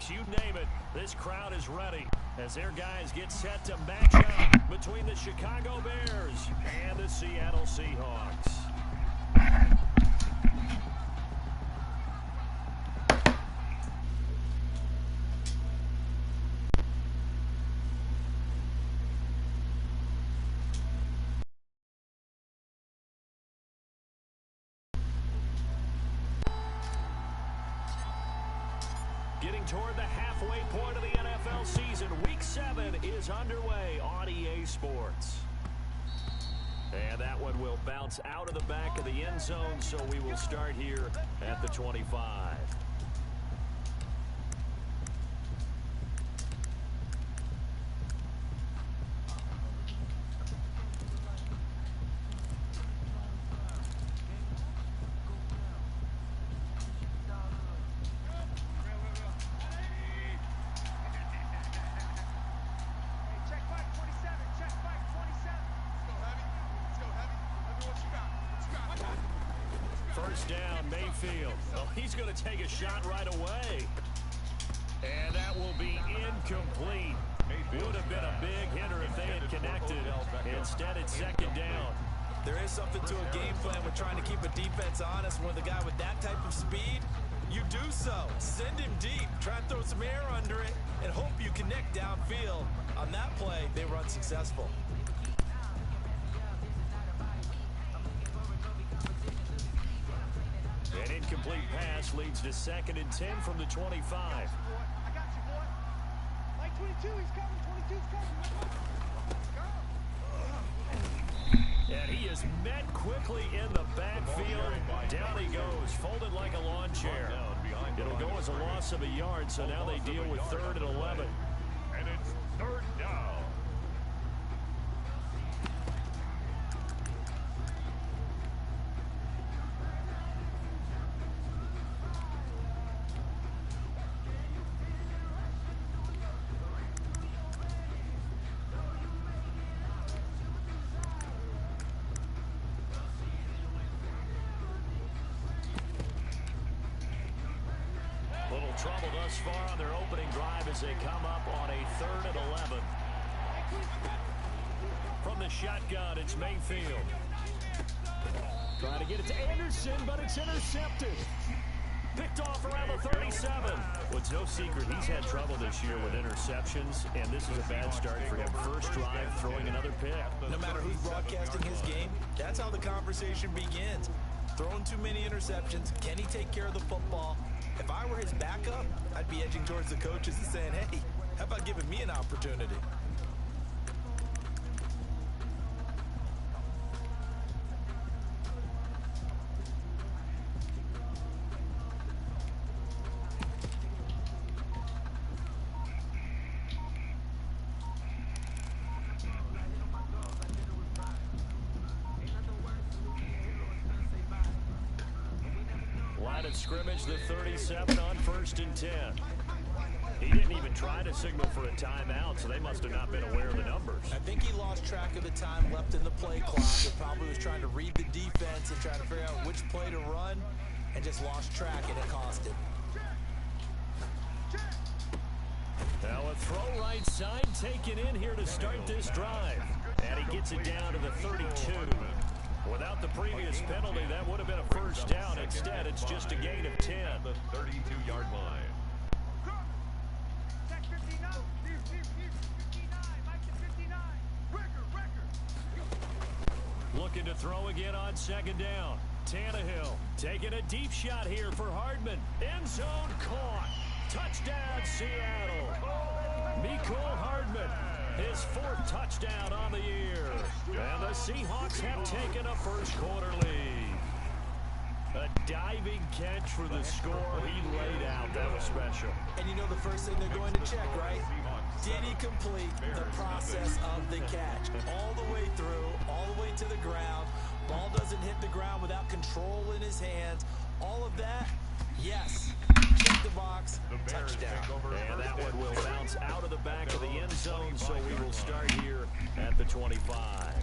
you name it, this crowd is ready as their guys get set to match up between the Chicago Bears and the Seattle Seahawks. Getting toward the halfway point of the NFL season, Week 7 is underway on EA Sports. And that one will bounce out of the back of the end zone, so we will start here at the 25. First down, Mayfield. Oh, he's going to take a shot right away. And that will be incomplete. Would have been a big hitter if they had connected. Instead, it's second down. There is something to a game plan with trying to keep a defense honest. When the guy with that type of speed, you do so. Send him deep. Try and throw some air under it and hope you connect downfield. On that play, they were unsuccessful. An incomplete pass leads to 2nd and 10 from the 25. I got you, boy. Like 22, he's coming. 22's coming. And he is met quickly in the backfield. Down he goes, folded like a lawn chair. It'll go as a loss of a yard, so now they deal with 3rd and 11. And it's 3rd down. Little trouble thus far on their opening drive as they come up on a 3rd and 11. From the shotgun, it's Mayfield. Trying to get it to Anderson, but it's intercepted. Picked off around the 37. Well, it's no secret he's had trouble this year with interceptions, and this is a bad start for him. First drive, throwing another pick. No matter who's broadcasting his game, that's how the conversation begins. Throwing too many interceptions. Can he take care of the football? If I were his backup, I'd be edging towards the coaches and saying, hey, how about giving me an opportunity? Line of scrimmage, the 37 on 1st and 10. He didn't even try to signal for a timeout, so they must have not been aware of the numbers. I think he lost track of the time left in the play clock. He probably was trying to read the defense and trying to figure out which play to run, and just lost track, and it cost him. Now a throw right side taken in here to start this drive. And he gets it down to the 32. Without the previous penalty, that would have been a first down. Instead, it's just a gain of 10. The 32-yard line. Looking to throw again on 2nd down. Tannehill taking a deep shot here for Hardman. End zone caught. Touchdown, Seattle. Mecole Hardman, his 4th touchdown on the year. And the Seahawks have taken a first-quarter lead. A diving catch for the score. He laid out. That was special. And you know the first thing they're going to check, right? Did he complete the process of the catch? All the way through, all the way to the ground. Ball doesn't hit the ground without control in his hands. All of that, yes. Check the box, touchdown. And that one will bounce out of the back of the end zone, so we will start here at the 25.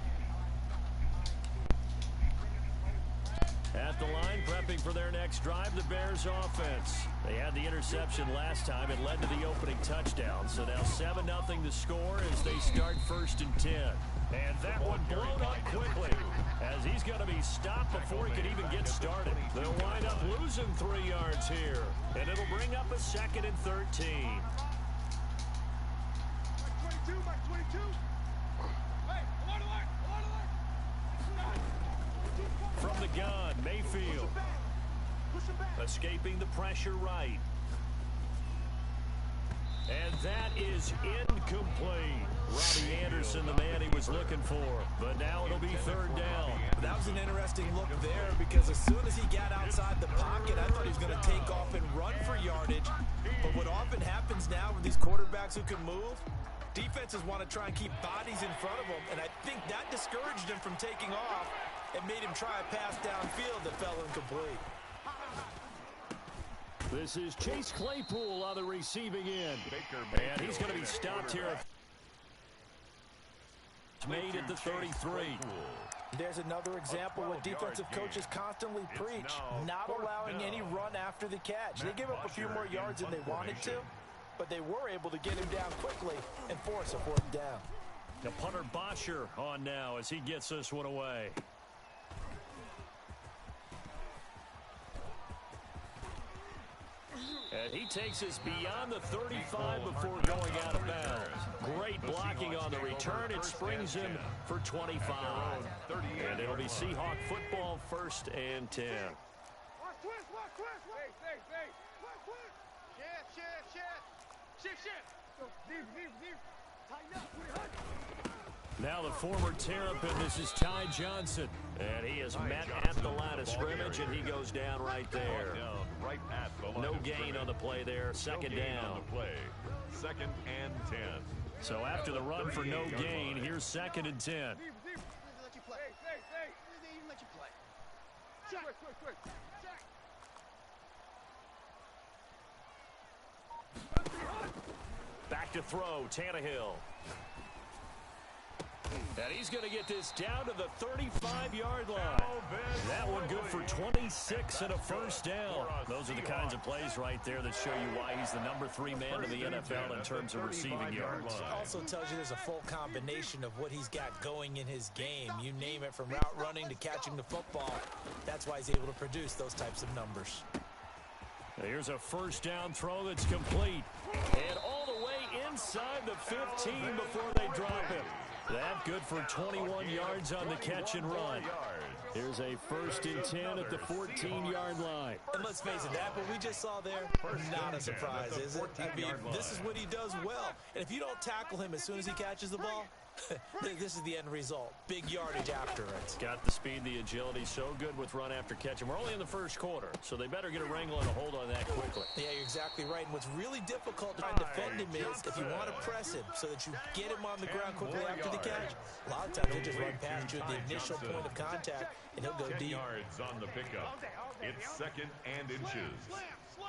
At the line, prepping for their next drive, the Bears offense. They had the interception last time. It led to the opening touchdown. So now 7-0 the score as they start 1st and 10. And that one blown up quickly as he's going to be stopped before he can even get started. They'll wind up losing 3 yards here. And it'll bring up a 2nd and 13. Mark 22. Hey, alert, alert, alert. From the gun, Mayfield. Escaping the pressure right. And that is incomplete. Robbie Anderson, the man he was looking for. But now it'll be 3rd down. That was an interesting look there because as soon as he got outside the pocket, I thought he was going to take off and run for yardage. But what often happens now with these quarterbacks who can move, defenses want to try and keep bodies in front of them. And I think that discouraged him from taking off and made him try a pass downfield that fell incomplete. This is Chase Claypool on the receiving end. And he's going to be stopped here. It's made at the 33. There's another example what defensive coaches constantly preach, not allowing any run after the catch. They give up a few more yards than they wanted to, but they were able to get him down quickly and force a 4th down. The punter Bosher on now as he gets this one away. And he takes us beyond the 35 before going out of bounds. Great blocking on the return. It springs him for 25. And it'll be Seahawk football 1st and 10. Watch twist, watch twist. Hey. Watch twist. Shift. Go, deep. Tighten up, put it hard. Now the former Terrapin, this is Ty Johnson. And he is met at the line of scrimmage, and he goes down right there. No gain on the play there. 2nd down. 2nd and 10. So after the run for no gain, here's 2nd and 10. Let you play. They even let you play. Check. Quick. Check. Back to throw, Tannehill. And he's going to get this down to the 35-yard line. That one good for 26 and a 1st down. Those are the kinds of plays right there that show you why he's the number 3 man in the NFL in terms of receiving yards. It also tells you there's a full combination of what he's got going in his game. You name it, from route running to catching the football. That's why he's able to produce those types of numbers. Here's a 1st down throw that's complete. And all the way inside the 15 before they drop him. That good for 21 yards on the catch and run. Here's a 1st and 10 at the 14-yard line. And let's face it, that what we just saw there, not a surprise, is it? I mean, this is what he does well. And if you don't tackle him as soon as he catches the ball, this is the end result. Big yardage after it. Got the speed, the agility, so good with run after catch. And we're only in the 1st quarter, so they better get a wrangle and a hold on that quickly. Yeah, you're exactly right. And what's really difficult to try and defend him is if you want to press him so that you get him on the ground quickly after the catch, a lot of times he'll just run past you at the initial point of contact, and he'll go 10 deep. yards on the pickup. It's 2nd and inches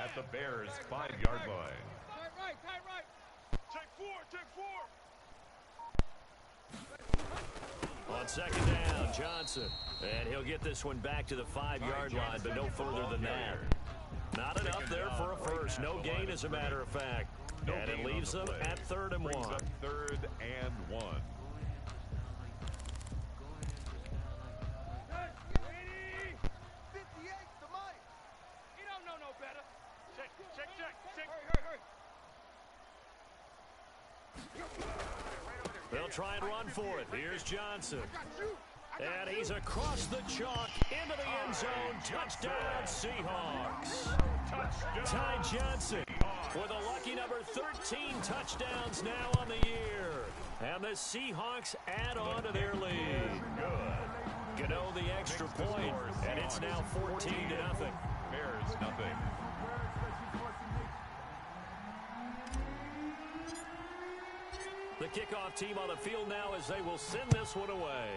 at the Bears' 5-yard line. Tight right. Take 4. On 2nd down, Johnson. And he'll get this one back to the 5-yard line, but no further than that. Not enough there for a 1st. No gain, as a matter of fact. And it leaves them at 3rd and 1. 3rd and 1. They'll try and run for it. Here's Johnson. And he's across the chalk into the end zone. Touchdown, Seahawks. Ty Johnson with a lucky number 13 touchdowns now on the year. And the Seahawks add on to their lead. Gano the extra point, and it's now 14-0. Bears nothing. The kickoff team on the field now as they will send this one away.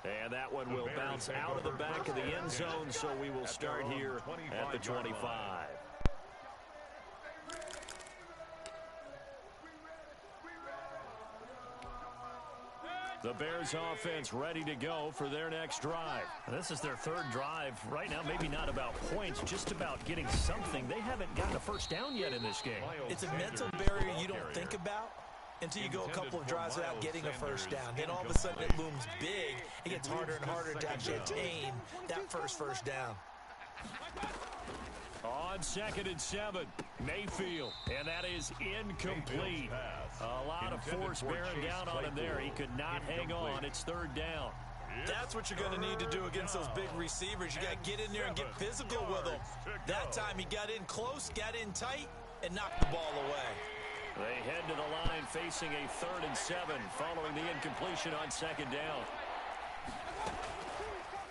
And that one will bounce out of the back of the end zone, so we will start here at the 25. The Bears offense ready to go for their next drive. This is their third drive. Right now, maybe not about points, just about getting something. They haven't gotten a first down yet in this game. It's a mental barrier you don't think about until you go a couple of drives without getting a first down. Then all of a sudden it looms big. It gets harder and harder to actually attain that first down. On 2nd and 7, Mayfield, and that is incomplete. A lot of force bearing down on him there. He could not hang on. It's 3rd down. That's what you're going to need to do against those big receivers. You got to get in there and get physical with them. That time he got in close, got in tight, and knocked the ball away. They head to the line facing a 3rd and 7 following the incompletion on 2nd down.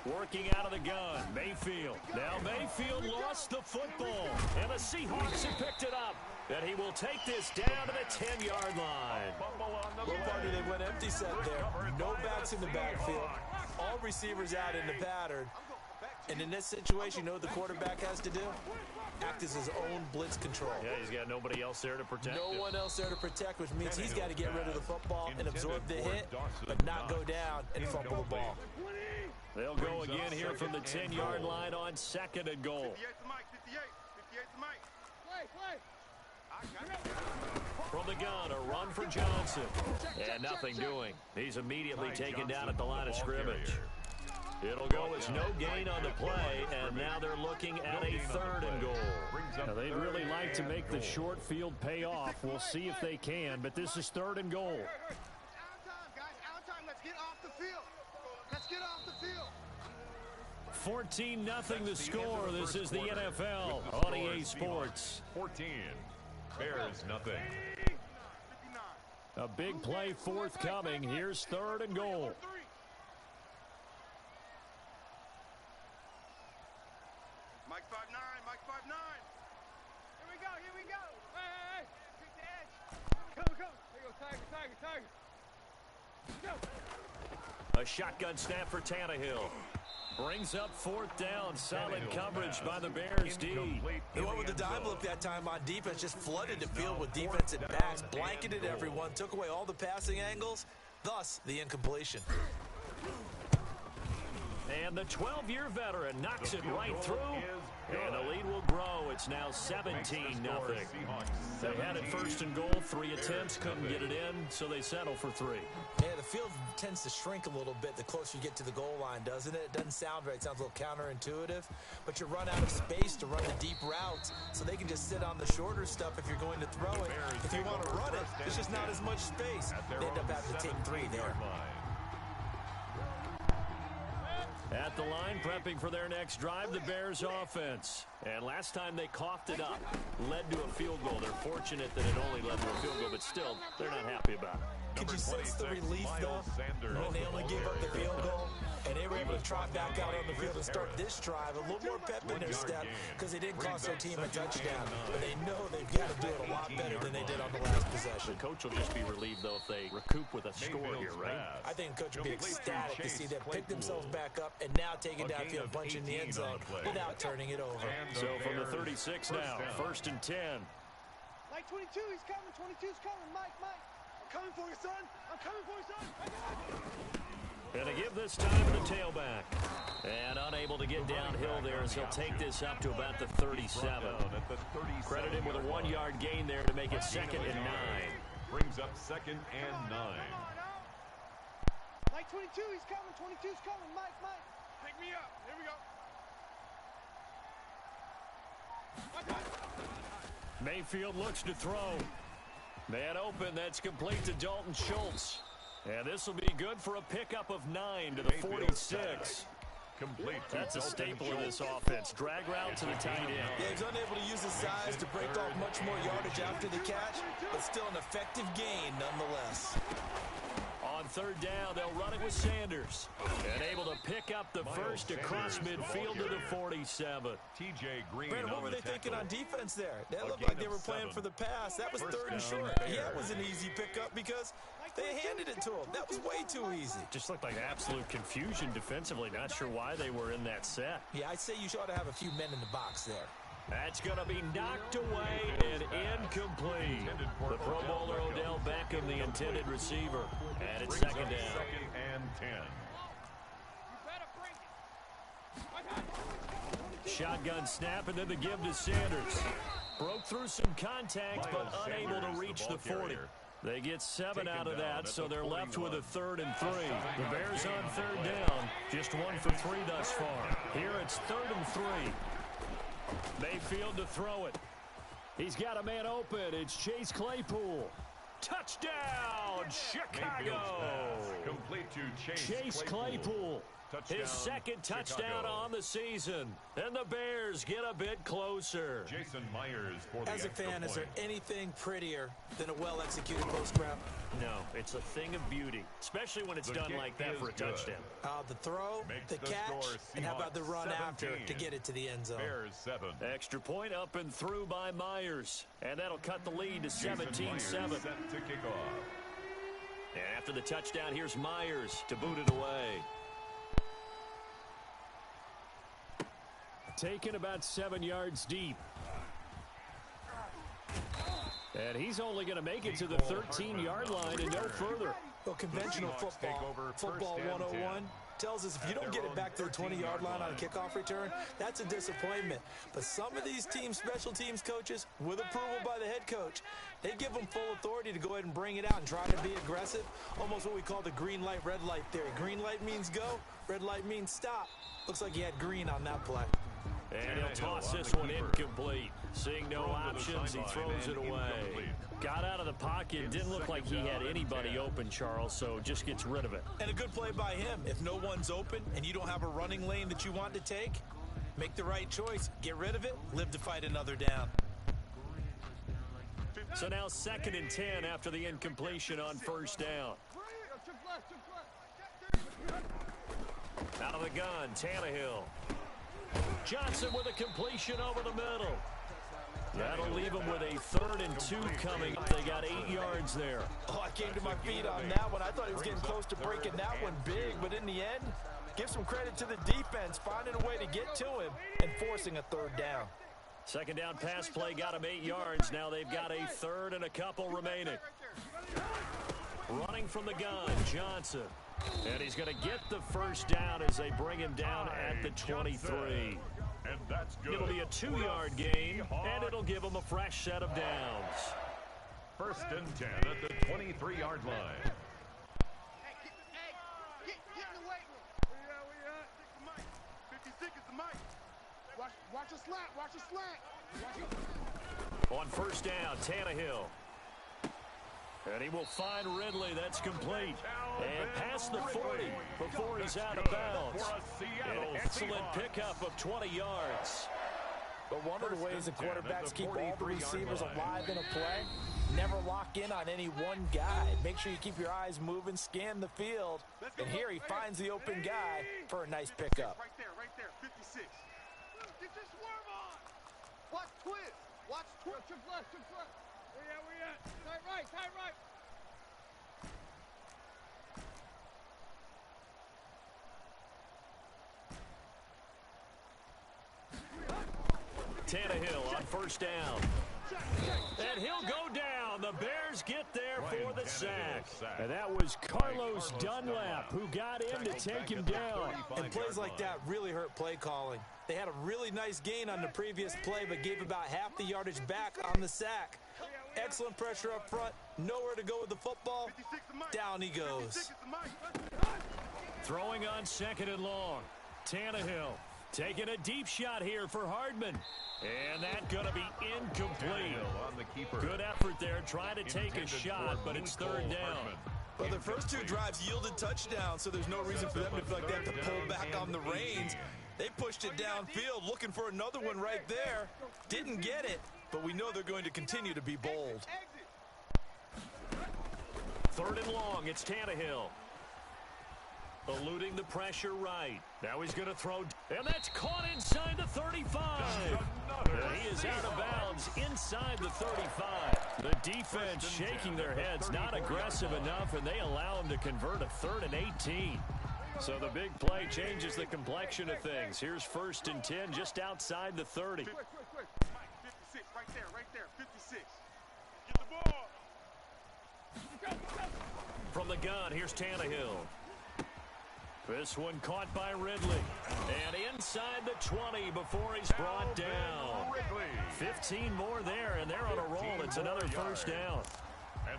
Working out of the gun, Mayfield. Now Mayfield lost the football, and the Seahawks have picked it up. And he will take this down to the 10-yard line. Well, partner, they went empty set there. No backs in the backfield. All receivers out in the pattern. And in this situation, you know what the quarterback has to do? Act as his own blitz control. Yeah, he's got nobody else there to protect No him. one else there to protect, which means he's got to get rid of the football and absorb the hit, but not go down and fumble the ball. They'll go again here from the 10-yard line on 2nd and goal. 58 to Mike, 58 to Mike. From the gun, a run for Johnson. And nothing doing. He's immediately taken down at the line of scrimmage. It'll go as no gain on the play, and now they're looking at a 3rd and goal. Now, they'd really like to make the short field pay off. We'll see if they can, but this is 3rd and goal. Out of time, guys. Out of time. Let's get off the field. Let's get off the field. 14-0 the score. This is the NFL on EA Sports. 14. Bears nothing. 59. A big play forthcoming. Here's 3rd and goal. Mike 5'9", Mike 5'9". Here we go. Hey. Pick the edge. Go. There you go, Tiger. Go. A shotgun snap for Tannehill. Brings up 4th down. Solid coverage by the Bears D. They went with the dive look that time on defense, just flooded the field with defensive backs, blanketed everyone, took away all the passing angles, thus the incompletion. And the 12-year veteran knocks it right through, and the lead will grow. It's now 17-0. They had it 1st and goal, 3 attempts, couldn't get it in, so they settle for 3. Yeah, the field tends to shrink a little bit the closer you get to the goal line, doesn't it? It doesn't sound right. It sounds a little counterintuitive, but you run out of space to run the deep routes, so they can just sit on the shorter stuff if you're going to throw it. If you want to run it, there's just not as much space. They end up having to take 3 there. At the line, prepping for their next drive, the Bears offense. And last time they coughed it up, led to a field goal. They're fortunate that it only led to a field goal, but still, they're not happy about it. Could you sense the relief, though, when they only gave up the field goal? And they were able to trot back out on the field and start this drive a little more pep in their step because they didn't cost their team a touchdown. But they know they've got to do it a lot better than they did on the last possession. The coach will just be relieved, though, if they recoup with a score here, right? I think the coach will be ecstatic to see them pick themselves back up and now take it downfield, punching the end zone without turning it over. So from the 36 now, 1st and 10. Mike 22, he's coming. 22's coming. Mike. I'm coming for you, son. I'm coming for you, son. I got it. And to give this time to the tailback. And unable to get downhill there as he'll take this up to about the 37. Credit him with a 1-yard gain there to make it 2nd and 9. Brings up 2nd and 9. Mike 22, he's coming. 22's coming. Mike. Pick me up. Here we go. Mayfield looks to throw. Man open, that's complete to Dalton Schultz. And this will be good for a pickup of 9 to the 46. Complete. That's a staple of this offense. Drag route to the tight end. Yeah, he's unable to use his size to break off much more yardage after the catch, but still an effective gain nonetheless. On 3rd down, they'll run it with Sanders. And able to pick up the first across midfield to the 47. TJ Green. Brandon, what were they thinking on defense there? That looked like they were playing for the pass. That was 3rd and short. Yeah, it was an easy pickup because they handed it to him. That was way too easy. Just looked like absolute confusion defensively. Not sure why they were in that set. Yeah, I'd say you ought to have a few men in the box there. That's going to be knocked away and incomplete. The Pro Bowler Odell Beckham, the intended receiver. And it's second down. Second and 10. Shotgun snap, and then the give to Sanders. Broke through some contact, but unable to reach the 40. They get 7 out of that, so they're left with a 3rd and 3. The Bears on 3rd down, just 1 for 3 thus far. Here it's 3rd and 3. Mayfield to throw it. He's got a man open. It's Chase Claypool. Touchdown, Chicago! Complete to Chase Claypool. Touchdown, His second touchdown Chicago. on the season. And the Bears get a bit closer. Jason Myers for the As a extra fan, is there point. anything prettier than a well-executed post route? No, it's a thing of beauty, especially when it's The done kick like that is for a good. touchdown. The throw, Makes the the catch, score and how about the run Seahawks after 17. to get it to the end zone? Bears 7. Extra point up and through by Myers. And that'll cut the lead to Jason 17-7. Myers set to kick off. And after the touchdown, here's Myers to boot it away. Taken about 7 yards deep. And he's only going to make it to the 13-yard line and no further. Well, conventional Seahawks take football, over football first and 101, 10. tells us if you don't get it back to the 20-yard line on a kickoff return, that's a disappointment. But some of these teams, special teams coaches, with approval by the head coach, they give them full authority to go ahead and bring it out and try to be aggressive, almost what we call the green light, red light theory. Green light means go, red light means stop. Looks like he had green on that play. And he'll toss this one incomplete. Seeing no options, he throws it away. Got out of the pocket. Didn't look like he had anybody open, Charles, so just gets rid of it. And a good play by him. If no one's open and you don't have a running lane that you want to take, make the right choice. Get rid of it. Live to fight another down. So now 2nd and 10 after the incompletion on first down. Out of the gun, Tannehill. Johnson with a completion over the middle. That'll leave them with a 3rd and 2 coming. They got 8 yards there. Oh, I came to my feet on that one. I thought he was getting close to breaking that one big, but in the end, give some credit to the defense, finding a way to get to him and forcing a 3rd down. 2nd down pass play got him 8 yards. Now they've got a 3rd and a couple remaining. Running from the gun, Johnson. And he's going to get the first down as they bring him down at the 23. And that's good. It'll be a 2-yard gain, and it'll give him a fresh set of downs. 1st and 10 at the 23-yard line. Get in the weight room. Where you at? 56 is the mic. Watch a slant. Watch a slant. On first down, Tannehill. And he will find Ridley. That's complete. And past the 40 before he's out of bounds. An excellent pickup of 20 yards. But one of the ways the quarterbacks keep all the receivers alive in a play, never lock in on any one guy. Make sure you keep your eyes moving, scan the field. And here he finds the open guy for a nice pickup. Right there, 56. Get your swerve on. Watch twist. Watch twist. Trip left. Where you at? Tight right. Tannehill on first down. And he'll go down. The Bears get there for the sack. And that was Carlos Dunlap who got in to take him down. And plays like that really hurt play calling. They had a really nice gain on the previous play, but gave about half the yardage back on the sack. Excellent pressure up front. Nowhere to go with the football. Down he goes. Throwing on 2nd and long. Tannehill taking a deep shot here for Hardman. And that's going to be incomplete. On the keeper. Good effort there trying to take a shot, but it's 3rd down. Well, their first 2 drives yielded touchdowns, so there's no reason for them to feel like they have to pull back on the reins. They pushed it downfield, looking for another one right there. Didn't get it, but we know they're going to continue to be bold. 3rd and long, it's Tannehill. Eluding the pressure right. Now he's going to throw, and that's caught inside the 35. And he is out of bounds inside the 35. The defense shaking their heads, not aggressive enough, and they allow him to convert a 3rd and 18. So the big play changes the complexion of things. Here's 1st and 10 just outside the 30. right there, 56. Get the ball. From the gun, here's Tannehill. This one caught by Ridley. And inside the 20 before he's brought down. 15 more there, and they're on a roll. It's another first down.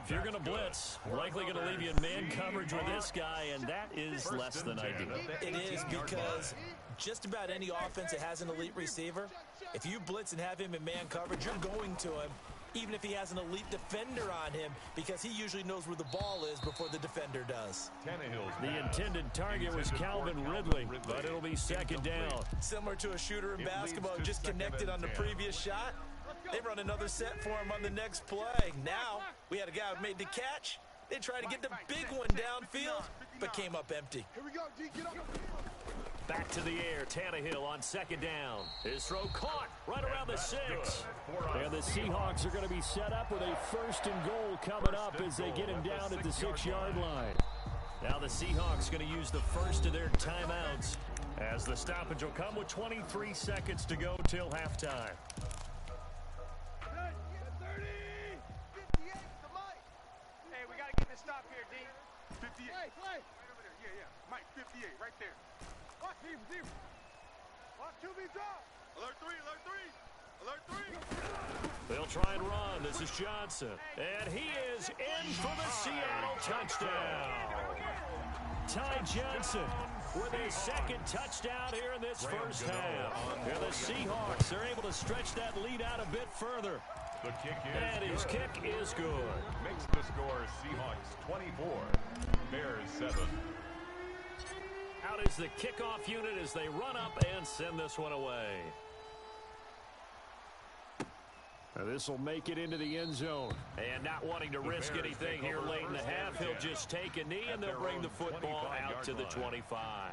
If you're going to blitz, likely going to leave you in man coverage with this guy, and that is less than ideal. It is, because just about any offense that has an elite receiver, if you blitz and have him in man coverage, you're going to him, even if he has an elite defender on him, because he usually knows where the ball is before the defender does. The intended target was Calvin Ridley, but it'll be second down. Similar to a shooter in basketball who just connected on the previous shot, they run another set for him on the next play. Now, we had a guy who made the catch. They tried to get the big one downfield, but came up empty. Here we go, D, get up. Back to the air, Tannehill on second down. His throw caught right around the 6. And the Seahawks are going to be set up with a 1st and goal coming up as they get him down at the 6-yard line. Now the Seahawks going to use the first of their timeouts as the stoppage will come with 23 seconds to go till halftime. 30. 58 to Mike. Hey, we got to get this stop here, D. 58. Play. Right over there. Yeah. Mike, 58, right there. Watch, deep. Watch, 2B drop. Alert 3. Alert 3. They'll try and run. This is Johnson. And he is in for the Seattle touchdown. Ty Johnson with his second touchdown here in this first half. And the Seahawks are able to stretch that lead out a bit further. The kick is And his good. kick is good. Makes the score Seahawks 24, Bears 7. Out is the kickoff unit as they run up and send this one away. This will make it into the end zone. And not wanting to risk anything here late in the half, he'll just take a knee and they'll bring the football out to the 25.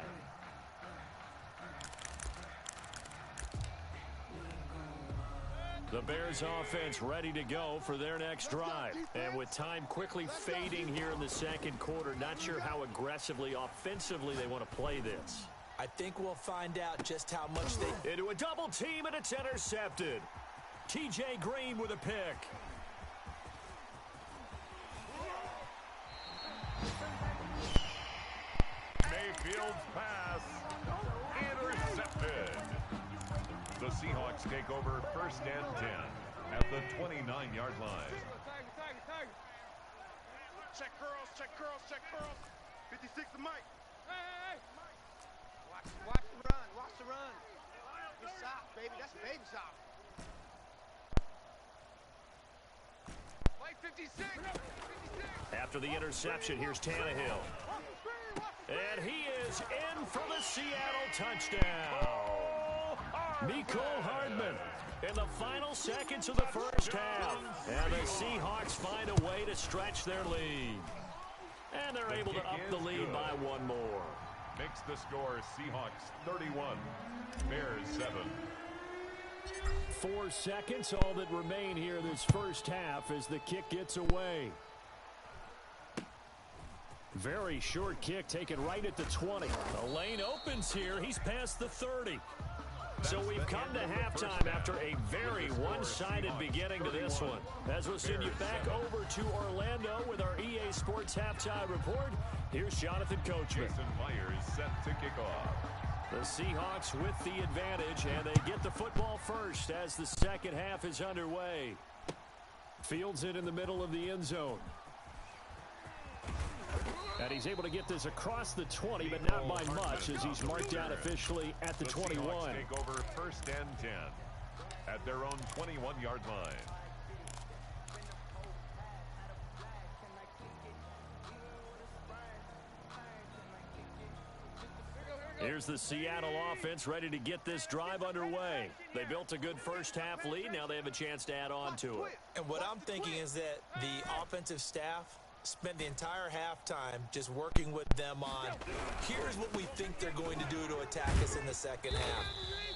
The Bears offense ready to go for their next drive. And with time quickly fading here in the second quarter, not sure how aggressively, offensively they want to play this. I think we'll find out just how much they... Into a double team, and it's intercepted. T.J. Green with a pick. Mayfield's pass intercepted. The Seahawks take over 1st and 10 at the 29-yard line. Tiger. Check curls. 56 to Mike. Hey. Watch the run. Good stop, baby. That's a baby stop. Mike, 56. After the interception, here's Tannehill. And he is in for the Seattle touchdown. Mecole Hardman in the final seconds of the first half. And the Seahawks find a way to stretch their lead. And they're able to up the lead by one more. Makes the score Seahawks 31, Bears 7. 4 seconds, all that remain here this first half as the kick gets away. Very short kick taken right at the 20. The lane opens here. He's past the 30. So we've come to halftime after a very one-sided beginning to this one. As we'll send you back over to Orlando with our EA Sports Halftime Report, here's Jonathan Coachman. Jason Myers set to kick off. The Seahawks with the advantage, and they get the football first as the second half is underway. Fields it in the middle of the end zone. And he's able to get this across the 20, but not by much as he's marked down officially at the 21. Seahawks take over 1st and 10 at their own 21-yard line. Here's the Seattle offense ready to get this drive underway. They built a good first half lead. Now they have a chance to add on to it. And what I'm thinking is that the offensive staff spent the entire halftime just working with them on, here's what we think they're going to do to attack us in the second half.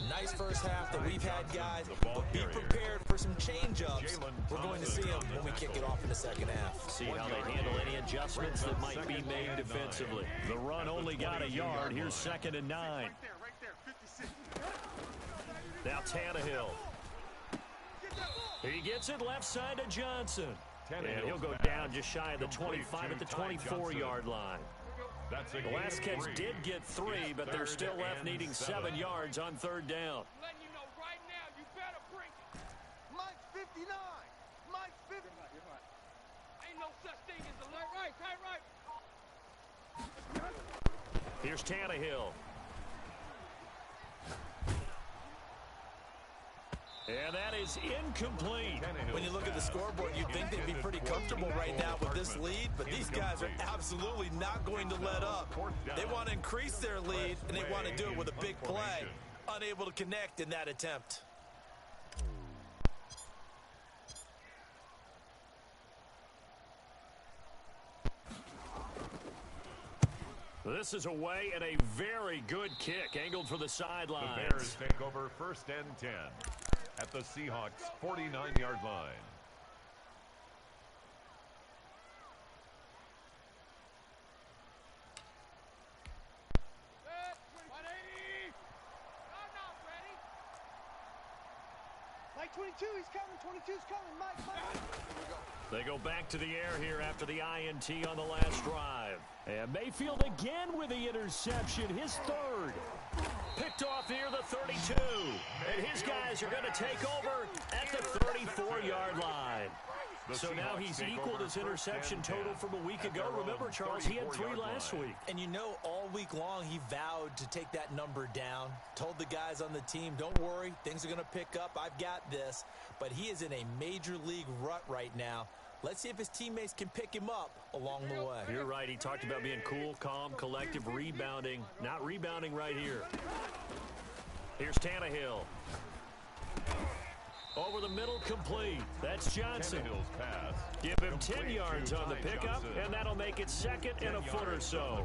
Nice first half that we've had, guys, but be prepared for some change-ups. We're going to see them when we kick it off in the second half. See how they handle any adjustments that might be made defensively. The run only got a yard. Here's 2nd and 9. Right there, 56. Now Tannehill. He gets it left side to Johnson. And he'll go down just shy of the 25 at the 24-yard line. The last catch did get 3, but they're still left needing 7 yards on third down. Letting you know right now, you better bring it. Mike's 59. Mike's 50. Ain't no such thing as a left right, tight right. Here's Tannehill. And that is incomplete. When you look at the scoreboard, you'd think they'd be pretty comfortable right now with this lead, but these guys are absolutely not going to let up. They want to increase their lead, and they want to do it with a big play. Unable to connect in that attempt. This is away and a very good kick angled for the sidelines. The Bears take over 1st and 10 at the Seahawks 49-yard line. Mike 22, he's coming. 22's coming. Mike. They go back to the air here after the INT on the last drive. And Mayfield again with the interception, his 3rd. Picked off near the 32. And his guys are going to take over at the 34-yard line. So now he's equaled his interception total from a week ago. Remember, Charles, he had 3 last week. And you know, all week long, he vowed to take that number down. Told the guys on the team, don't worry, things are going to pick up. I've got this. But he is in a major league rut right now. Let's see if his teammates can pick him up along the way. You're right. He talked about being cool, calm, collective, rebounding. Not rebounding right here. Here's Tannehill. Over the middle, complete. That's Johnson. Give him 10 yards on the pickup, and that'll make it 2nd and a foot or so.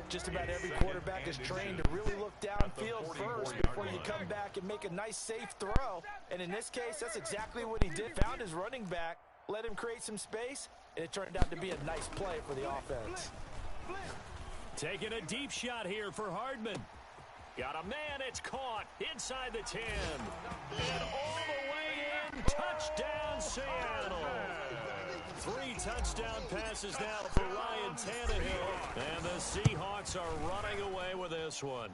Just about every quarterback is trained to really look downfield first before you come back and make a nice, safe throw. And in this case, that's exactly what he did. Found his running back, let him create some space, and it turned out to be a nice play for the offense. Taking a deep shot here for Hardman. Got a man, it's caught inside the 10. And all the way in, touchdown Seattle. 3 touchdown passes now for Ryan Tannehill. And the Seahawks are running away with this one.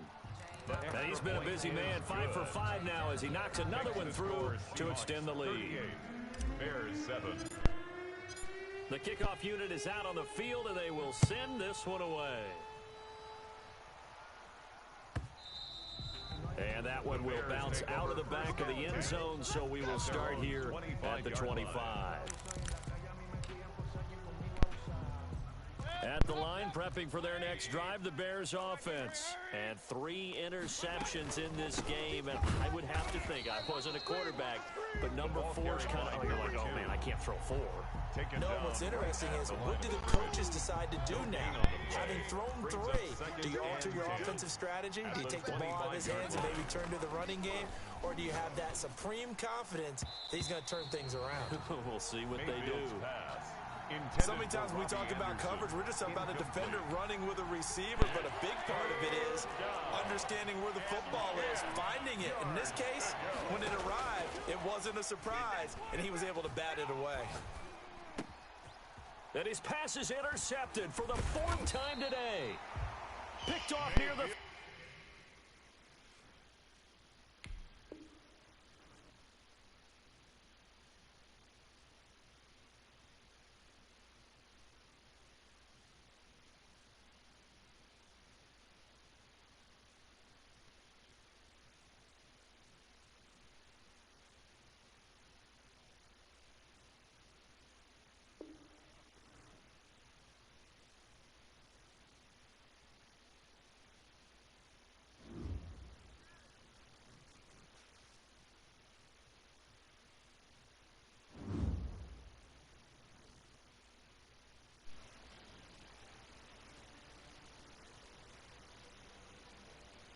And he's been a busy man, 5 for 5 now as he knocks another one through to extend the lead. Bears 7. The kickoff unit is out on the field, and they will send this one away. And that one will bounce out of the back of the end zone, so we will start here at the 25. At the line, prepping for their next drive, the Bears offense. And 3 interceptions in this game, and I would have to think, I wasn't a quarterback, but number 4 is kind of, you're like, oh man, I can't throw 4. No, what's interesting is, what do the coaches decide to do now? Having thrown 3, do you alter your offensive strategy? Do you take the ball out of his hands and maybe turn to the running game? Or do you have that supreme confidence that he's going to turn things around? We'll see what they do. So many times when we talk about coverage, we're just about a defender running with a receiver, but a big part of it is understanding where the football is, finding it. In this case, when it arrived, it wasn't a surprise, and he was able to bat it away. And his pass is intercepted for the 4th time today. Picked off near the